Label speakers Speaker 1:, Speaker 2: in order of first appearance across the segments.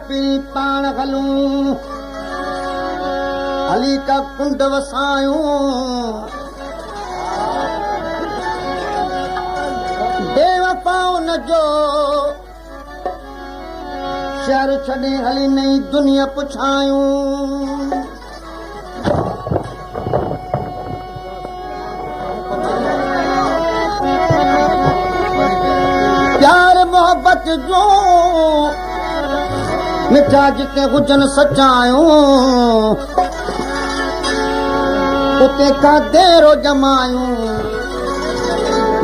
Speaker 1: P पाण हलूं हली का कुंड वसायूं बेवफाओं न जो शहर छॾे हली नई दुनिया पुछायूं प्यार मोहब्बत जो मिठा जिते हुजन सचायूं उते का देरो जमायूं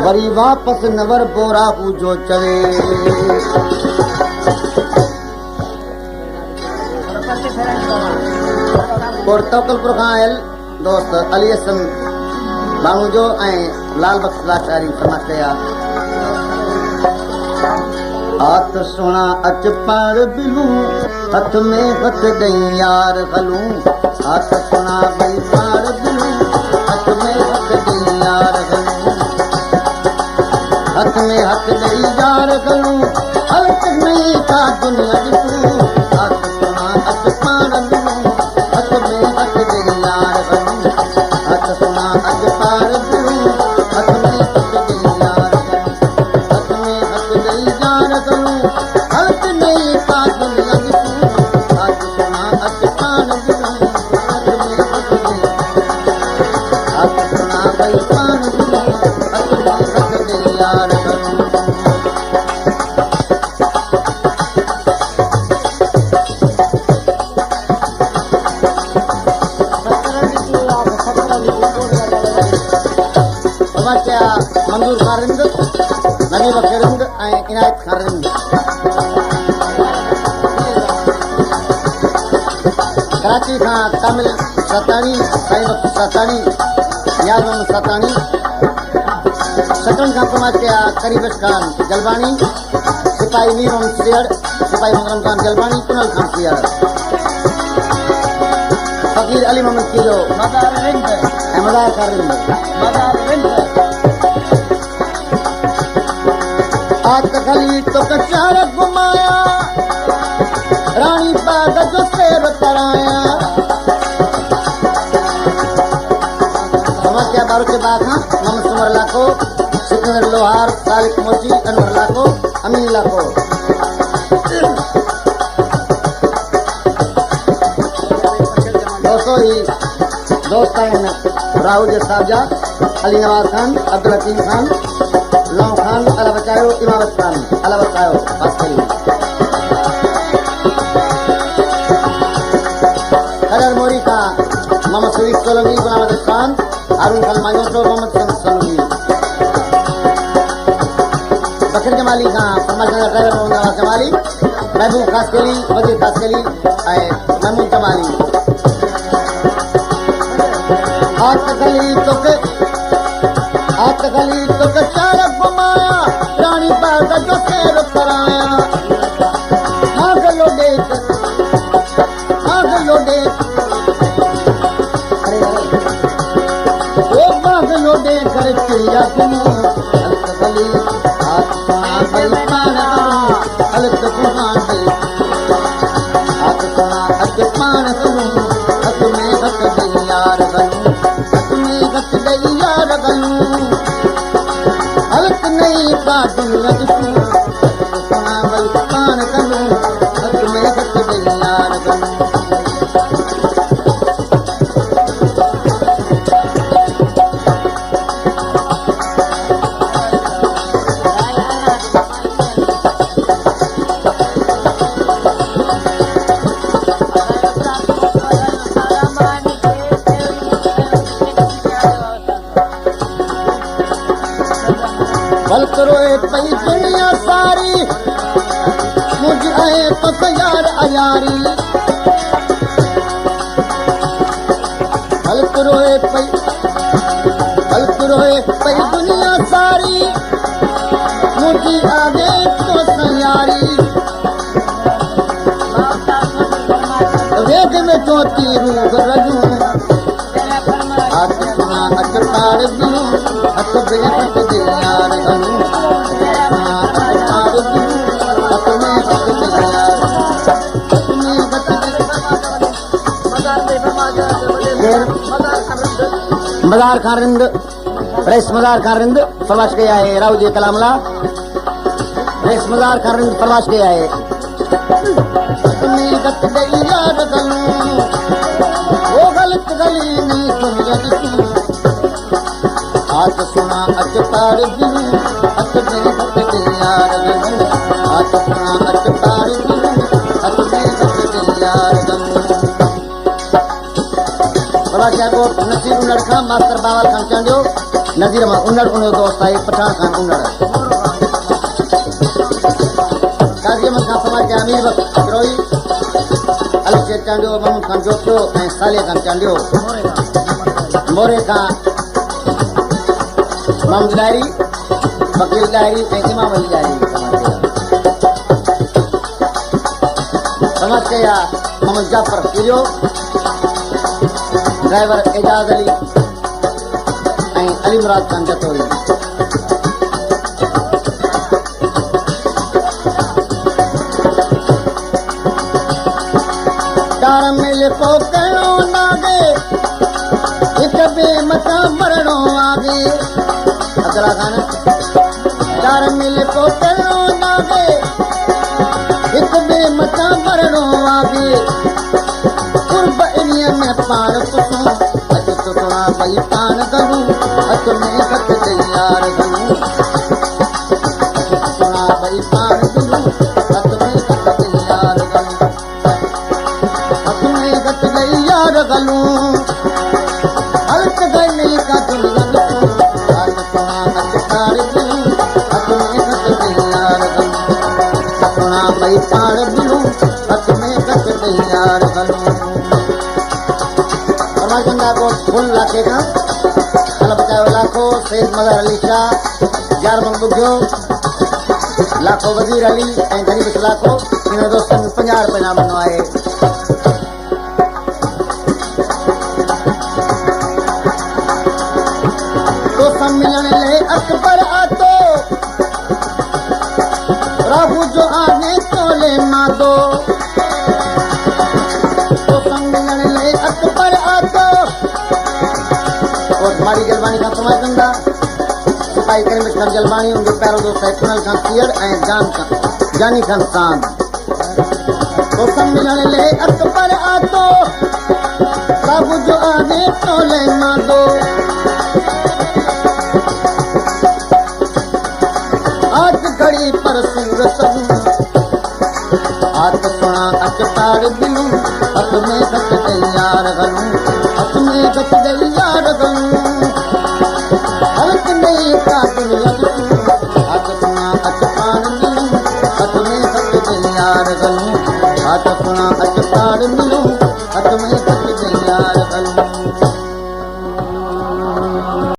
Speaker 1: वरी वापस नवर बोरा जो चले और तवकलपुर खां आयल दोस्त अली हसन बानू जो ऐं लाल बख्श लाचारी समाज कया हाथ सोना अच पार बिलूं हथ में हथ ॾेई यार हलूं हाथ सोना भई पार बिलूं हथ में हथ ॾेई यार हलूं हथ में हथ ॾेई यार हलूं हलक नहीं का दुनिया ॾिसूं हाथ सोना अच पार बिलूं हथ में हथ ॾेई यार हलूं हाथ सोना अच पार बिलूं हथ में हथ ॾेई यार हलूं हथ में हथ ॾेई यार हलूं हलक नहीं का दुनिया ॾिसूं हाथ सोना अच पार बिलूं हथ में हथ ॾेई हाथ सोना भई पार बिलूं हथ में हथ ॾेई यार हलूं मंजूर खां रिंद नबीब खे रिंद ऐं इनायत खां रिंद कराची खां कामिल सताणी साईं बख्श सताणी नियाज़ मोहम्मद सताणी सतन खां समाज कया करीबश खान जलबाणी सिपाही मीर मोहम्मद सियड़ सिपाही मोहम्मद खान जलबाणी कुनल खान सियड़ फकीर अली मोहम्मद कीरो मदार रिंद ऐं मदार खां रिंद मदार रिंद आत खली तो कचार घुमाया रानी बाग जो शेर कराया समझ क्या बारू के बाग हाँ मोहम्मद सुमर लाखो सिकंदर लोहार सालिक मोची अनवर लाखो अमीन लाखो दोस्तों ही दोस्त आहिनि राहुल जे साहबजा अली नवाज खान अब्दुल हकीम खान लौ खान अला बचायो इमामत खान अला बचायो बस करी कदर मोरी का मोहम्मद शरीफ सोलंकी गुलाम खान हारून खान मांगोटो मोहम्मद सोलंकी बकर जमाली का समाजनगर ड्राइवर मोहम्मद नवाज जमाली महबूब खासकेली वजीर खासकेली ऐं महमूद जमाली हाथ गली तो चार घुमाया रानी बाग जो शेर कराया आग लो देख वो बाग लो देख कर चिड़िया सुनो हल्क गली हाथ सोना भई पान हल्क सोना भई हाथ सोना अच पान सुनो हथ में हथ ॾेई यार गलूं हथ में हथ ॾेई यार गलूं हलक नहीं का दुनिया ॾिसूं सोना भई पान कलूं हथ में हथ ॾेई यार गलूं बल्क रोए पई दुनिया सारी मुझ आए तो तैयार अयारी बल्क रोए पई दुनिया सारी मुझी आगे तो तैयारी वेद में ज्योति रूप रजूं हाथ सुना अच पार दूं हथ बे हथ दे यार गलूं हाथ पार दूं हथ में हथ दे यार मजार खां रिंद रेस मजार खां रिंद फरमाश कई आहे राहु जे कलाम ला रेस मजार खां रिंद फरमाश कई आहे तुम्हें गत गई यार गलूं वो गलत गली नहीं सुन जदी हाथ सुना अच तार दिलूं हाथ में गत गई यार गलूं हाथ सुना अच तार दिलूं हाथ में गत गई यार गलूं बड़ा क्या को नसीर उन्नड़ खां मास्टर बावल खान चांडियो नज़ीर मां उन्नड़ उन दोस्त आहे पठान खान उन्नड़ काजी में खां समाज के अमीर वक्त गिरोई अली शेर चांडियो महमूद खान जोतियो ऐं साले खान चांडियो मोरे खां महमूद डायरी वकील डायरी ऐं इमाम अली डायरी समाज के या मोहम्मद जाफर किरियो ड्राइवर एजाज अली ऐं अली मुराद खान जतोई डार मिल को कहो नागे एक बे मता मरणो आगे अगला गाना डार मिल को कहो नागे एक बे मता मरणो आगे कुर्ब इनिया में पार पुसू अज तो थोड़ा भाई पान करूं अज में गत तैयार करूं थोड़ा भाई पान करूं अज में गत तैयार करूं अज में गत तैयार करूं हल्क गली का दुनिया लूं आज थोड़ा अज तार दूं अज में गत तैयार करूं थोड़ा भाई पान दूं अज में गत तैयार करूं गंगा को फुल लाखे का अल्लाह बचाओ लाखों सैयद मदर अली शाह जार मंगुगो लाखों वजीर अली ऐं गरीब लाखों इन दोस्तन 50 रुपए नाम बनो आहे तो सम्मिलन ले अकबर आतो राहु जो आने तोले मादो तो सम्मिलन ले अकबर आतो मारी जलवानी का समाज कंदा सिपाही करीम खान जलवानी उनके पैरों दोस्त है कुनल खान सियर ऐं जानी खान सांद तो सम्मिलन ले अकबर आतो प्रभु जो आने तोले मादो आज घड़ी पर सूरत हाथ सुना अच तार दिलूं हाथ में गत तैयार गलूं हाथ में गत तैयार गलूं हल्क नहीं का दुनिया लूं हाथ सुना अच तार दिलूं हाथ में गत तैयार गलूं हाथ सुना अच तार दिलूं